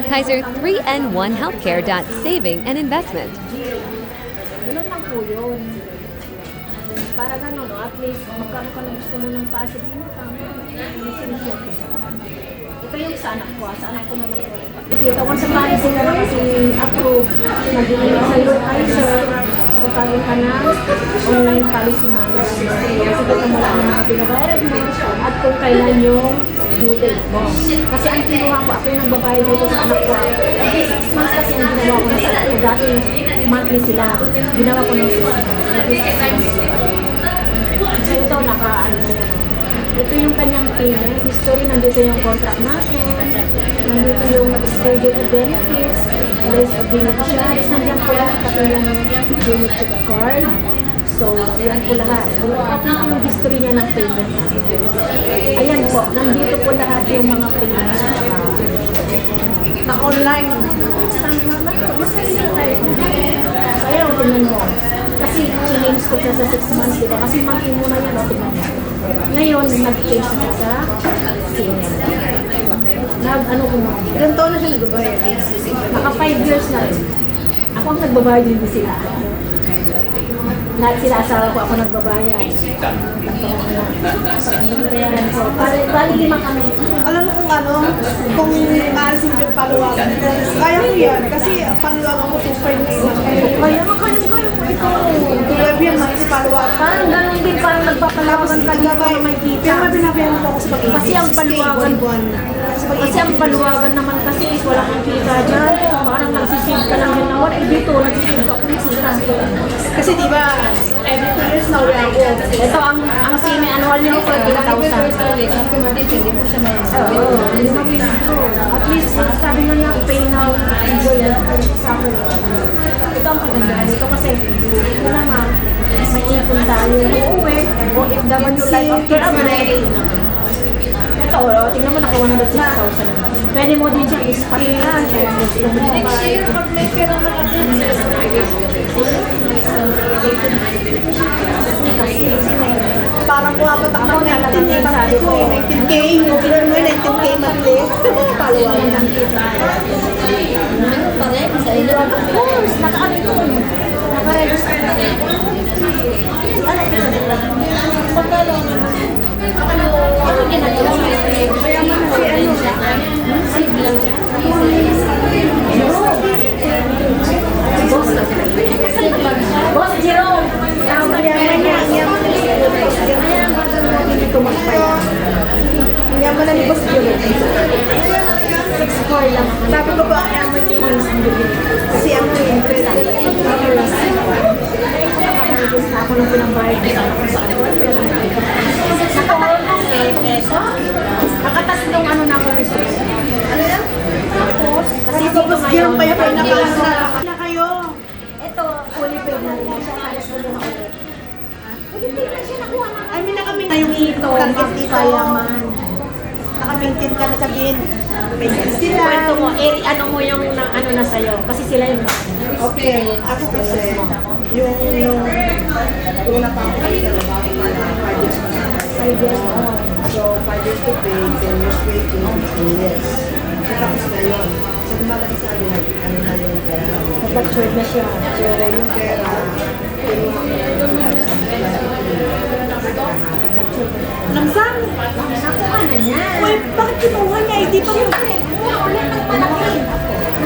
Kaiser 3N1 Healthcare. Saving and investment. Ganun lang po yun. Para gano'n, no? At least magkaroon ka na gusto mo ng passive income. Ito yung sa anak ko, sa anak ko na lang. Kita ko sa policy na kasi approve. Naging sa iyo Kaiser, magkaroon ka na online policy management. Kasi ito mo lang ang mga binabayad mo at kung kailan yung due date mo. Kasi ang kinuha ko, ako yung nagbabayad dito sa anak ko. Every 6 months kasi ang ginawa ko na sa anak ko. Dati monthly sila. Ginawa ko ng 6 months. Every 6 months. So ito, naka-ano na yan. Ito yung kanyang payment history. Nandito yung contract natin. Nandito yung schedule of benefits. List of beneficiaries. Nandiyan po lang pati yung benefit card. So, yan po lahat. Pati yung history niya ng payment. Ayan po, nandito po lahat yung mga payments. Na-online. Ayaw, tingnan mo. Kasi change ko siya sa 6 months, diba? Kasi monthly muna yan, tingnan mo. Ngayon, nag-change na sa senior. Nag-ano ko mo. Ilang taon na siya nagbabayad? Naka 5 years na rin. Ako ang nagbabayad, hindi sila. Lahat sila asawa ko, ako nagbabayad. So, bali 5 kami. Alam mo kung ano, kung maalisin yung paluwagan. Kaya ko yan, kasi paluwagan ko 2.5 lang. Kaya mo ito. Tulad yan, mas paluwagan. Parang ganun din, parang nagpapalawagan ka dito na may kita. Pero may binabayan ko ako sa pag-ibig. Kasi ang paluwagan, kasi ang paluwagan naman kasi is wala kang kita dyan. Parang nagsisave ka lang din na wala. Dito, nagsisave ka kung kita. Kasi diba, every 2 years na uwi ako. Ito, ang semi-annual nyo for 8,000. Oo, hindi na withdraw. At least, sabi nga niya, pay now, enjoy suffer. Ito ang kagandahan nito kasi ito naman, may ipon tayo mag-uwi o if OFW life after a break. Ito, tingnan mo, nakuha na 6,000. Pwede mo din siyang ispat na. Next year, pag may pera na Parang kumapat ako ng 19K monthly ko eh. 19K, yung pinag mo 19K monthly. Paluwagan lang kita. Of course, naka-ano yun. Naka-register na. Ano ginagawa? Kaya man si ano. Boss Jerome! Yaman niya, yaman na siya. Ayan, bagal mo din ito magpayan. Yaman na ni Boss Jerome. 6-4 lang. Sabi ko ba, yaman niya yung kasi ang interest Gusto ako nung pinambayad ko sa ano. Nakatatlong ano na ako rin. ano yan? Tapos, kasi Kasi ko Boss Jerome pa yung pinakasara. Na kayo. ito, fully paid na rin siya. Halos ko na ulit. Fully paid na siya, nakuha na. Ay, may nakamit na yung Ito, target dito. payaman. Naka-maintain ka na sabihin. May sila. Kwento mo, ano mo yung ano na sa'yo. Kasi sila yung Okay, ako kasi, yung una pa ako kaya na bago pa na 5 years pa na. 5 years old. So, 5 years to pay, 10 years waiting, 15 years. So, tapos na yun. So, lumalaki sa akin, ano na yung pera. Nag-matured na siya. So, yung pera, kinuha ko na yung Lamsang! Nakuha na niya. Uy, bakit kinuha niya? Hindi pa yung... Ulit ng malaki.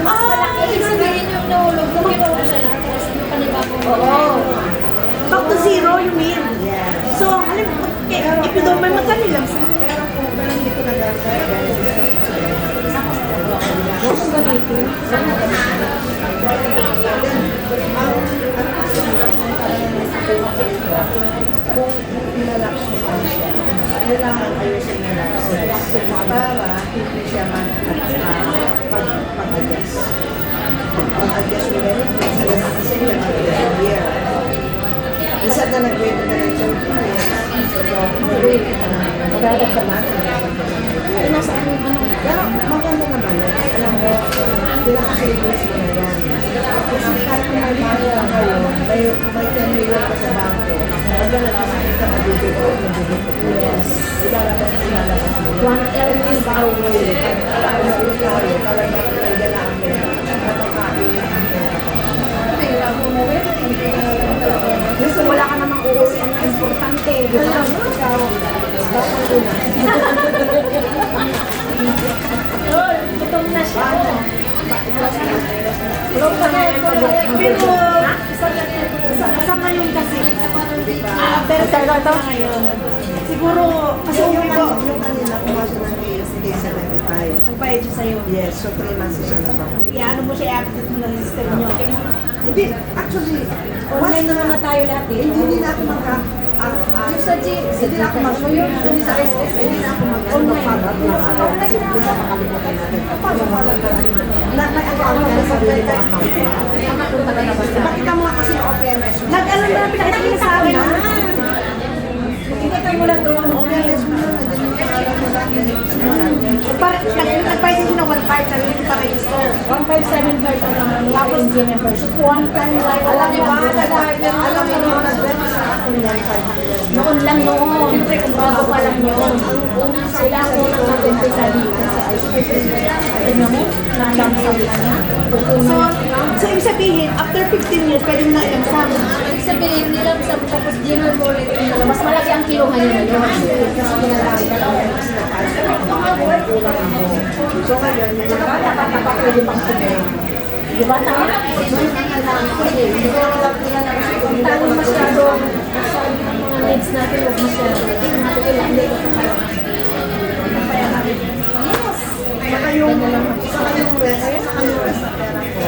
Mas malaki. Sabihin yung nahulog, nung kinuha siya na, tapos yung panibago. Oo. Back to zero, you mean? So, alam mo, if you don't mind, magkano lang? Pero kung hindi ko nag-asa, Huwag kong gamitin. kung nilalaks mo pa siya, kailangan ayusin nila para hindi siya pag-adjust. Pag-adjust mo rin, sa lahat kasi niya mag-adjust a year. Isa na nag-wait ka ng 2 years. So, mag-wait ka na. Magagad ka natin. Nasa ano, Pero maganda naman yun. Alam mo, pinaka-savings mo na yan. Kasi kahit kung may mahal ka kayo, may 10 million ka sa bangko, maganda kasi kita mabibigay mo. Yes. Ilalabas mo. 1L is our way. Alam mo tayo, talagang na siya. Pero, Sa ngayon kasi, pero ito, siguro, kasi yung uwi ko, kanina, pumasok ng day 75. nagbayad siya sa'yo. Yes, so 3 months siya na ba? Iano mo siya, i-activate mo lang yung system nyo. Hindi, actually, Online naman na tayo lahat eh. hindi na ako Sa G, hindi na ako hindi sa SS, hindi na ako mag-follow-up ng ano, kasi minsan makalimutan natin. Paano may account ka na sarili mo account ko. Bakit mo nga kasi yung OPMS mo? Nag-alam na, pinakita sa akin na. Makikita mo lang doon. OPMS mo na, nandiyan yung pangalan mo lang, Nag-price din siya ng 1.5 sa rin pa-register. 1.575 ang naman yung NG membership. One time live. alam mo ba, alam mo yung nag-rent sa akin yan, 500. Noon lang noon. Siyempre kung bago pa lang yun. Sila ang unang mag-umpisa dito sa ICT. Tignan mo, nalamsam na niya. So, ibig sabihin, after 15 years, pwede mo na i-lamsam. Ibig sabihin, nilamsam tapos dinner mo ulit. Mas malaki ang kiluhan niya ngayon. Kasi ginagawa ka lang, kasi nag-ask ko, kulang ako. So ngayon, yung Tsaka tapat-tapat pwede pang tumay. Di ba? Tama? Kung tayo masyado, masyado ng mga needs natin, huwag masyado. Tingnan natin ilang hindi ko kaya. Kaya natin. Yes! saka yung rest na pera ko.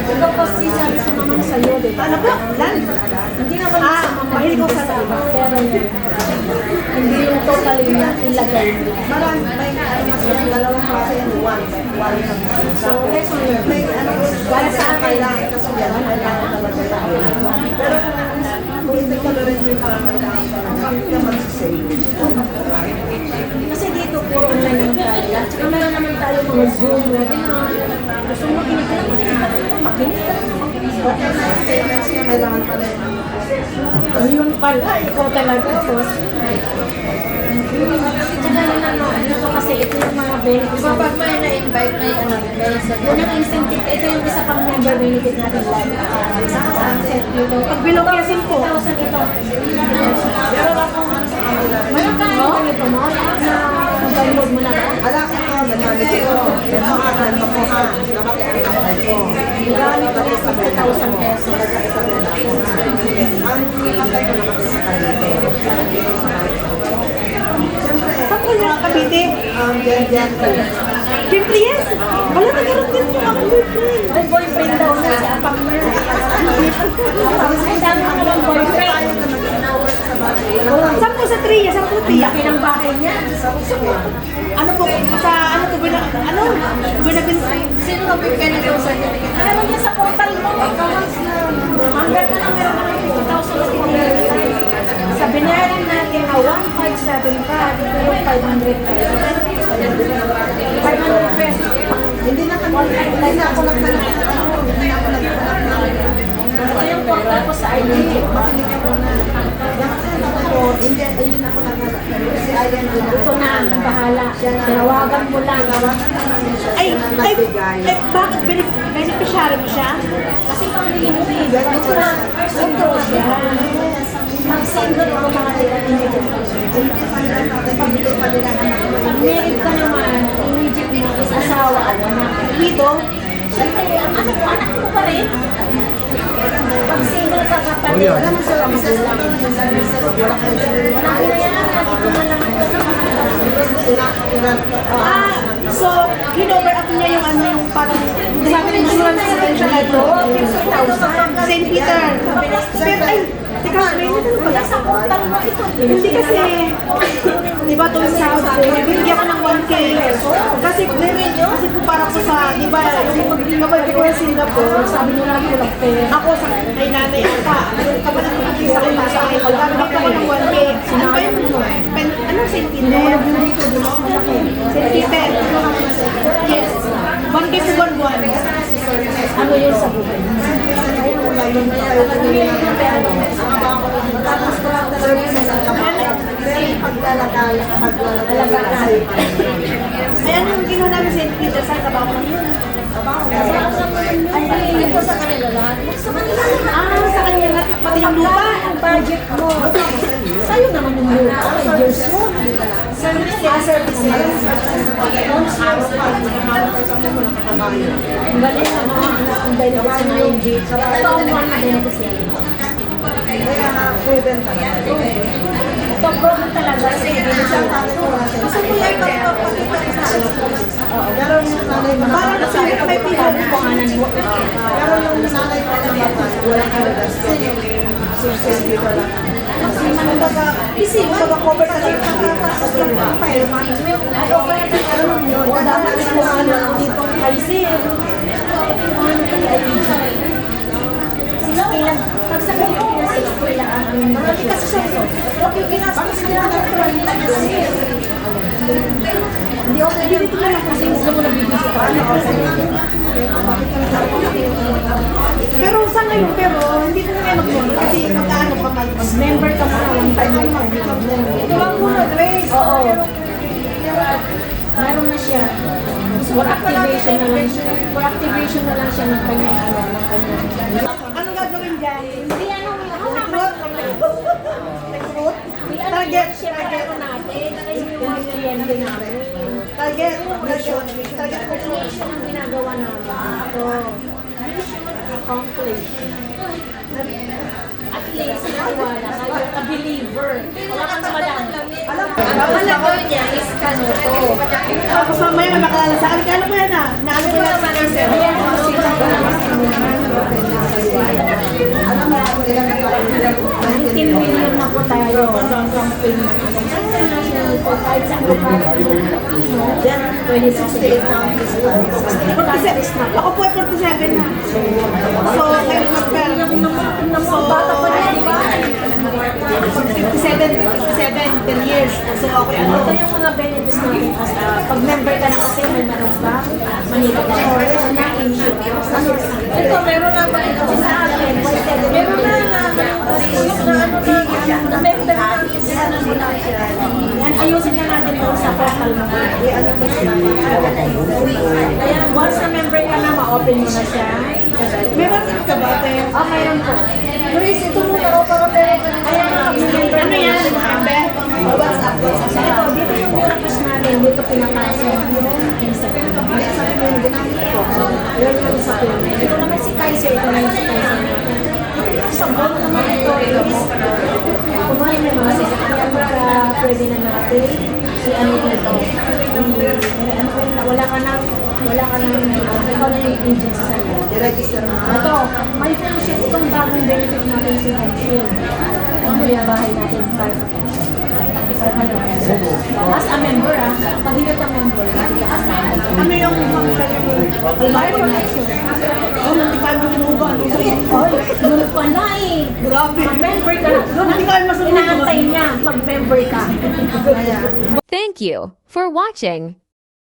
Ikaw kasi sabi sa naman sa'yo, di ba? Ano po? Lan? Hindi naman sa mga mahilig ko sa iba. Pero hindi yung totally na ilagay mo. Marami, may mas yung dalawang klase yan, one lang. So, lesson learned. May ano, Para sa akin, kailangan kasi yan, kailangan talaga yan. Pero kung hindi ka rin may pangangailangan talaga, bakit ka magsisave? kasi dito puro online naman tayo. At saka meron naman tayo mga Zoom, webinar. Gusto mo makinig ka lang, makinig ka lang. Okay na yung payments niya, kailangan pala yun. Ayun pala, ikaw talaga. Tsaka yun ano kasi ito yung mga benefits. Diba pag may na-invite, may ano, may sa Yun ang incentive. Ito yung isa pang member benefit natin live. Sunset dito. Pag below kaya 50,000 ito. Meron akong mayroon ka yung ganito mo na download mo na ba? Alam ko, nagamit ko. Ito nga, ganito ko ha. Namatay ang kapay ko. Gamit ko na 50,000 pesos. Ang kapay ko namatay sa Cavite. Saan ko yung Cavite? Diyan ko. Siyempre yes! Wala nagkaroon din yung akong boyfriend. Ay, boyfriend daw na si Apang Mer. Ay, dami ko naman boyfriend. Saan po sa Tria? Saan po Tria? Laki ng bahay niya. Ano po? Sa ano po? Ano? Sino nag-pipili daw sa certificate? Meron niya sa portal mo. Hanggang na lang meron naman 50,000 na tinitira. Sa binayaran natin na 1,575, ito yung 500 pesos. 500 pesos. Hindi na ako nagtanong. Ito yung portal ko sa ID. Hindi na ako nagtanong. Si Ayan din Ito na ang bahala. Tinawagan mo lang. Ay, bakit beneficiary mo siya? Kasi pang hindi. Ito na, ito siya. Mag-single ako mga immediate Pag married ka naman, immediate mo is asawa at anak. Dito, syempre, ang anak mo pa rin. Pag single ka kapatid, Alam mo sa magulang. wala ko na yan. Ito na naman kasi. So, hinover up niya yung ano yung parang sabi ng insurance potential ito, 50,000. St. Peter. Pero ay, teka, may natanong pala sa portal mo ito. Hindi kasi, di ba tuwing sahod ko, bibigyan ko ng 1K. Kasi po para ko sa, di ba, yung kapag ko sa Singapore, sabi nyo lagi walang pera. Ako sa kay nanay pa, kapag ako nakisa ko sa akin, pagkakabit ako ng 1K. Ano St. Peter? St. Peter. Yes. 1K po buwan-buwan. Ano yun sa buhay? Tapos ko lang ay, ano yung ginawa namin sa Peter? Saan kabaho lang yun? Ay, dito sa kanila lahat. Sa kanila lahat. Sa kanya lahat. Pati yung lupa. Ang budget mo. Sa'yo naman yung lupa. Ay, Diyos yun. dito na. Services. Alam mo, sa araw pa, hinahanap tayo sa mga nakatabayo. Ang galing ano, ang benefits ng ING. Taon one na benefits yan. Kaya proven talaga. Ito, proven talaga. Isang tatay ko kasi. Gusto ko yan magpapakita sa akin. Pero yung nanay mo, parang nasabi ko may Pangalan mo. pero yung nanay ko namatay, walang kalagastos. Dito lang. Kasi kumbaga, cover talaga ng pagkakastos ng file. Ay, okay. Ano mo yun? O, dapat inuwanan ko dito ang ICL. Inuwanan ko yung ING. Pag sa kanya yung 60 lang ang marami kasi siya ito. Huwag yung ginastos niya ang hindi okay dito na lang kasi gusto mo nagbibigay ka. Pero sa ngayon, hindi ko na ngayon mag-member kasi magkaano pa Member ka muna lang tayo. Ito lang muna, Grace. Oo. Meron na siya. For activation na lang siya. For activation na lang siya ng kanyang ano, ng kanyang. Anong gagawin dyan? Hindi ano, Recruit? Recruit? target siya meron natin. Kaya yung mga kliyente namin. Target? Target recognition ang ginagawa namin. Ito. Mission accomplished. At least, naniwala kayo, a believer. Wala kang malang. Alam mo, Ang gagawin niya is ano to. tapos mamaya may makalala sa akin. Kaya mo yan ah. Naano ko lang sa sir. Ayan, ano sila. Alam mo, ilang 19 million na po tayo from campaign na ano. International po, kahit sa ano pa. Yan, 2068 counties. Ako po ay 47 na. So, kayo mag-per. So, bata pa na, di ba? 57, 10 years. So, ako yan. Ito yung mga benefits natin. Pag member ka na kasi, may meron ka, Manila Insurance, na insurance. Ito, meron na ba ito? Kasi sa akin, meron na na member na yan, ayusin na natin doon sa portal mo. Ano mo siya? Kaya once na member ka na, ma-open mo na siya. May WhatsApp ka ba, te? Mayroon po. Grace, ito muna ako para meron ka na. Ayan, pag-member Ano yan? Member? WhatsApp, So, ito, dito yung Miracles natin, dito pinapasa yung Instagram. May sabi mo yung ginamit ko. Yun yung sa payment. Ito naman si Kaiser, ito naman si Kaiser. Sa buwan naman ito is, kumain ng mga sasakyan na pwede na natin ano dito. Wala ka nang, ikaw na yung agent sa sa'yo. I-register mo. Ito, may function itong bagong benefit natin si Henshield. Ang bahay natin, car protection. As a member, pag hindi ka member, hindi ka kasama. Ano yung Car protection. Oh, hindi ka mo kinuha. Doon pa na eh. Grabe. Mag-member ka na. Doon Hindi ka masunod. inaantay niya, mag-member ka. Kaya. Thank you for watching.